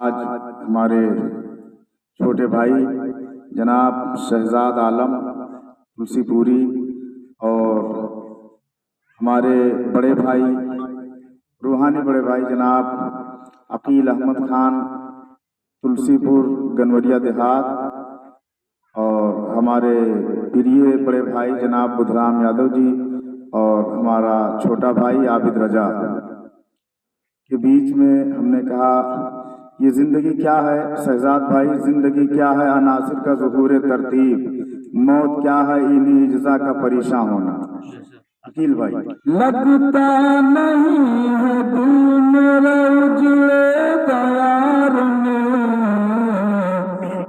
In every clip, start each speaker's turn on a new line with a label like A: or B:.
A: آج ہمارے چھوٹے بھائی جناب شہزاد عالم تلسی پوری اور ہمارے بڑے بھائی روحانی بڑے بھائی جناب عقیل احمد خان تلسی پور گنوریا دیہات اور ہمارے پریے بڑے بھائی جناب بدھرام یادو جی اور ہمارا چھوٹا بھائی عابد رجا کے بیچ میں ہم نے کہا یہ زندگی کیا ہے شہزاد بھائی، زندگی کیا ہے عناصر کا ظہور ترتیب، موت کیا ہے انہی اجزا کا پریشان ہونا۔ عقیل بھائی
B: لگتا نہیں ہے دل میرا اجڑے دیار میں،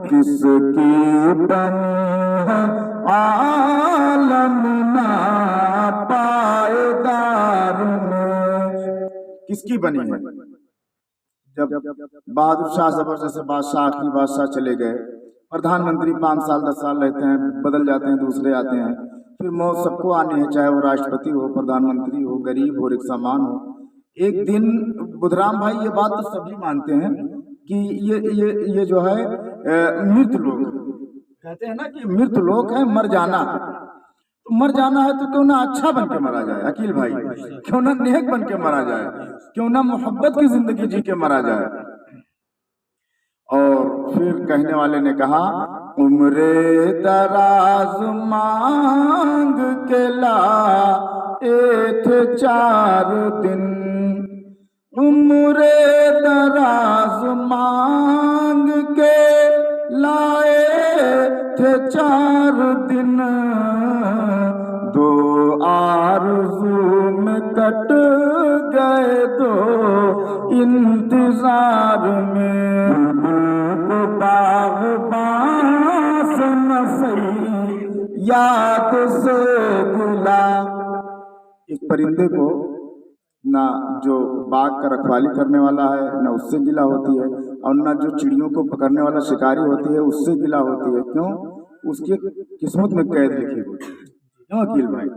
B: کس کی بنی ہے عالم ناپائیدار میں،
A: کس کی بنی ہے؟ جب بہادر شاہ زبر جیسے بادشاہ آخری بادشاہ چلے گئے، پردھان منتری 5 سال 10 سال رہتے ہیں، بدل جاتے ہیں، دوسرے آتے ہیں، پھر موت سب کو آنی ہے، چاہے وہ راشٹرپتی ہو، پردھان منتری ہو، غریب ہو، رکشامان ہو۔ ایک دن بدھرام بھائی یہ بات تو سبھی مانتے ہیں کہ یہ جو ہے مرت لوگ کہتے ہیں نا کہ مرت لوگ ہے، مر جانا تو مر جانا ہے تو کیوں نہ اچھا بن کے مرا جائے عقیل بھائی، کیوں نہ نیک بن کے مرا جائے، کیوں نہ محبت کی زندگی جی کے مرا جائے۔ اور پھر کہنے والے نے کہا عمر دراز مانگ کے لائے تھے 4 دن، عمر دراز مانگ کے لائے تھے 4 دن، 2 آرزو میں کٹ گئے 2 انتظار میں، باغباں سے نہ سہی یاد سے گلا۔ ایک پرندے کو نہ جو باغ کا رکھوالی کرنے والا ہے نہ اس سے گلا ہوتی ہے، اور نہ جو چڑیوں کو پکڑنے والا شکاری ہوتی ہے اس سے گلا ہوتی ہے۔ کیوں؟ اس کی قسمت میں قید لکھی ہوئی ہے۔ کیوں عقیل بھائی؟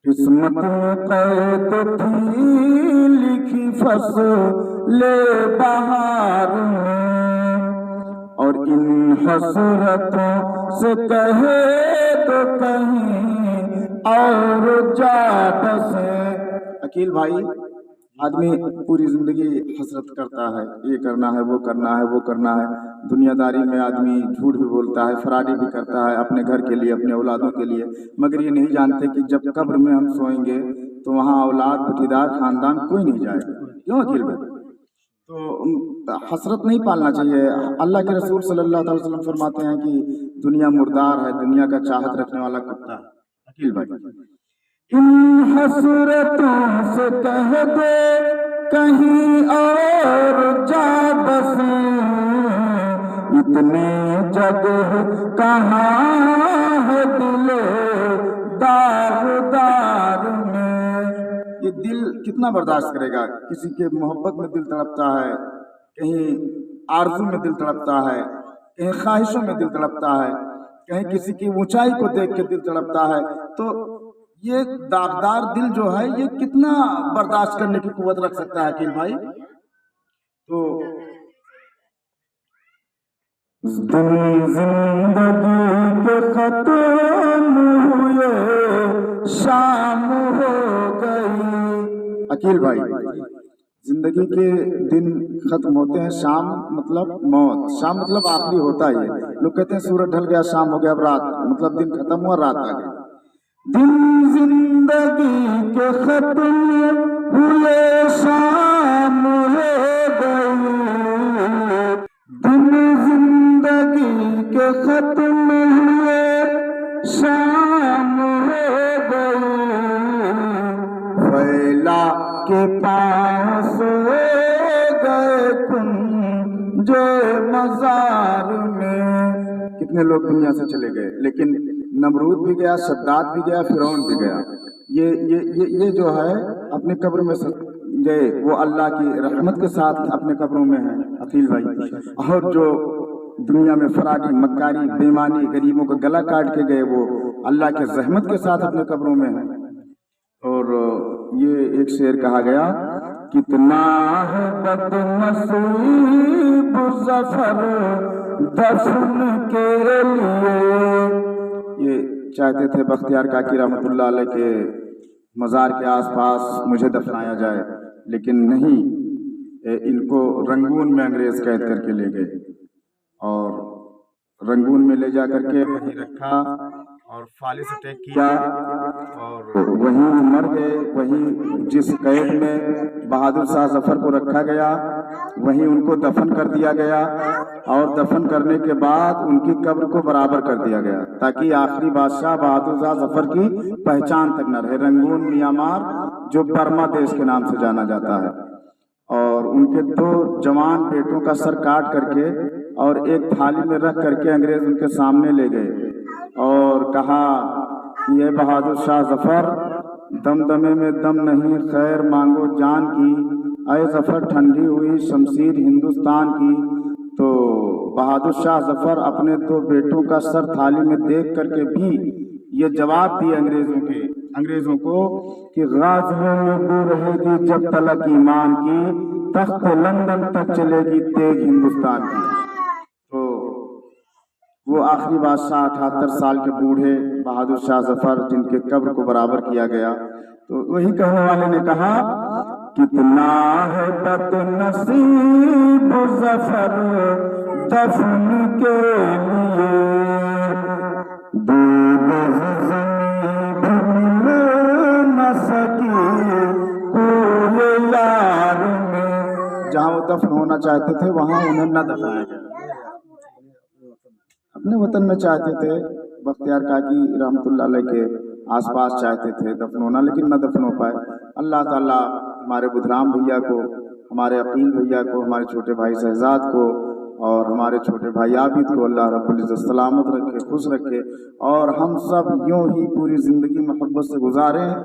B: قسمت میں قید تھی لکھی فصل بہار میں، اور ان حسرتوں سے کہے تو کہیں اور جا بسے۔
A: عقیل بھائی، آدمی پوری زندگی حسرت کرتا ہے، یہ کرنا ہے، وہ کرنا ہے، وہ کرنا ہے، دنیا داری میں آدمی جھوٹ بھی بولتا ہے، فراڈی بھی کرتا ہے اپنے گھر کے لیے، اپنے اولادوں کے لیے، مگر یہ نہیں جانتے کہ جب قبر میں ہم سوئیں گے تو وہاں اولاد پٹیدار خاندان کوئی نہیں جائے گا۔ کیوں عقیل بھائی؟ تو حسرت نہیں پالنا چاہیے۔ اللہ کے رسول صلی اللہ علیہ وسلم فرماتے ہیں کہ دنیا مردار ہے، دنیا کا چاہت رکھنے والا کتا ہے۔ عقیل بھائی
B: ان حسرتوں سے کہہ دے کہیں اور جا بسیں، اتنے جگہ کہاں ہے دل داغدار میں۔
A: یہ دل کتنا برداشت کرے گا؟ کسی کے محبت میں دل تڑپتا ہے، کہیں آرزو میں دل تڑپتا ہے، کہیں خواہشوں میں دل تڑپتا ہے، کہیں کسی کی اونچائی کو دیکھ کے دل تڑپتا ہے، تو یہ داغدار دل جو ہے یہ کتنا برداشت کرنے کی قوت رکھ سکتا ہے عقیل بھائی؟ تو
B: زندگی کے ختم ہوئے شام ہو گئی۔
A: عقیل بھائی، زندگی کے دن ختم ہوتے ہیں، شام مطلب موت، شام مطلب آخری ہوتا ہی ہے۔ لوگ کہتے ہیں سورج ڈھل گیا شام ہو گیا، اب رات، مطلب دن ختم ہوا رات آ گئی۔
B: دن زندگی کے ختم ہوئے شام ہو گئی، دن زندگی کے ختم ہوئے شام ہو گئی،
A: فیلا
B: کے پاس ہو گئے کنج مزار میں۔
A: کتنے لوگ دنیا سے چلے گئے، لیکن نمرود بھی گیا، شداد بھی گیا، فرعون بھی گیا۔ یہ جو ہے اپنے قبر میں گئے وہ اللہ کی رحمت کے ساتھ اپنے قبروں میں ہیں عقیل بھائی، اور جو دنیا میں فراڈی، مکاری، بےمانی، غریبوں کا گلا کاٹ کے گئے وہ اللہ کے زحمت کے ساتھ اپنے قبروں میں ہیں۔ اور یہ ایک شعر کہا گیا،
B: کتنا ہے بد نصیب ظفر دفن کے لیے.
A: یہ چاہتے تھے بختیار کاکی رحمۃ اللہ علیہ کے مزار کے آس پاس مجھے دفنایا جائے، لیکن نہیں، ان کو رنگون میں انگریز قید کر کے لے گئے اور رنگون میں لے جا کر کے وہیں رکھا اور فالس اٹیک کیا اور وہیں مر گئے. وہیں جس قید میں بہادر شاہ ظفر کو رکھا گیا وہیں ان کو دفن کر دیا گیا، اور دفن کرنے کے بعد ان کی قبر کو برابر کر دیا گیا تاکہ آخری بادشاہ بہادر شاہ ظفر کی پہچان تک نہ رہے. رنگون میانمار جو برما دیش کے نام سے جانا جاتا ہے، اور ان کے 2 جوان بیٹوں کا سر کاٹ کر کے اور ایک تھالی میں رکھ کر کے انگریز ان کے سامنے لے گئے اور کہا کہ یہ بہادر شاہ ظفر، دمدمے میں دم نہیں، خیر مانگو جان کی، اے ظفر ٹھنڈی ہوئی شمشیر ہندوستان کی. تو بہادر شاہ ظفر اپنے 2 بیٹوں کا سر تھالی میں دیکھ کر کے بھی یہ جواب دیے انگریزوں کو کہ غازیوں میں بو رہے گی جب تلک ایمان کی، تخت لندن تک چلے گی تیغ ہندوستان کی. تو وہ آخری بادشاہ 78 سال کے بوڑھے بہادر شاہ ظفر جن کے قبر کو برابر کیا گیا، تو وہی کہنے والے نے کہا کتنا ہے بد نصیب ظفر دفن کے لیے، دودھ زمین مل نہ سکی کوئی یار میں. جہاں وہ دفن ہونا چاہتے تھے وہاں انہیں نہ دفنایا گیا. اپنے وطن میں چاہتے تھے، بختیار کاکی رحمۃ اللہ علیہ کے آس پاس چاہتے تھے دفن ہونا، لیکن نہ دفن ہو پائے. اللہ تعالیٰ ہمارے بدرام بھیا کو، ہمارے عقیل بھیا کو، ہمارے چھوٹے بھائی شہزاد کو اور ہمارے چھوٹے بھائی عابد کو اللہ رب العزت سلامت رکھے، خوش رکھے، اور ہم سب یوں ہی پوری زندگی محبت سے گزاریں.